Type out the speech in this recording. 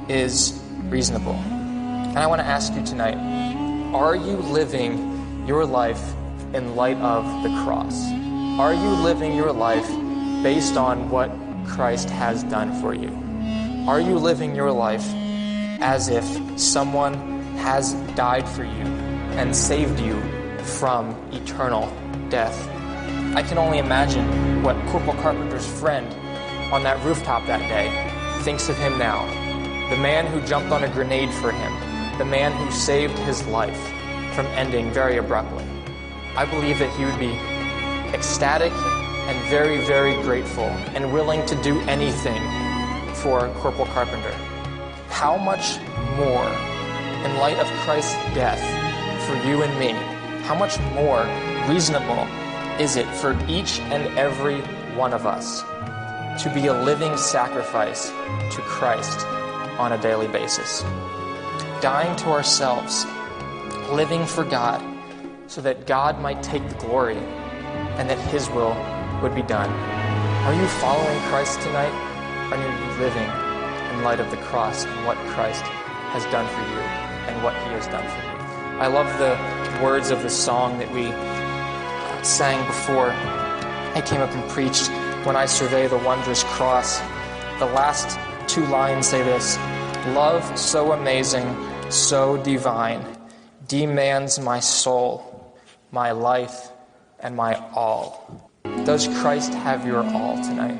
Is reasonable. And I want to ask you tonight, are you living your life in light of the cross? Are you living your life based on what Christ has done for you? Are you living your life as if someone has died for you and saved you from eternal death? I can only imagine what Corporal Carpenter's friend on that rooftop that day thinks of him now. The man who jumped on a grenade for him, the man who saved his life from ending very abruptly. I believe that he would be ecstatic and very, very grateful and willing to do anything for Corporal Carpenter. How much more, in light of Christ's death for you and me, how much more reasonable is it for each and every one of us to be a living sacrifice to Christ on a daily basis, dying to ourselves, living for God, so that God might take the glory and that His will would be done. Are you following Christ tonight? Are you living in light of the cross and what Christ has done for you and what He has done for you? I love the words of the song that we sang before I came up and preached, "When I survey the wondrous cross." The last two lines say this: "Love so amazing, so divine, demands my soul, my life, and my all." Does Christ have your all tonight?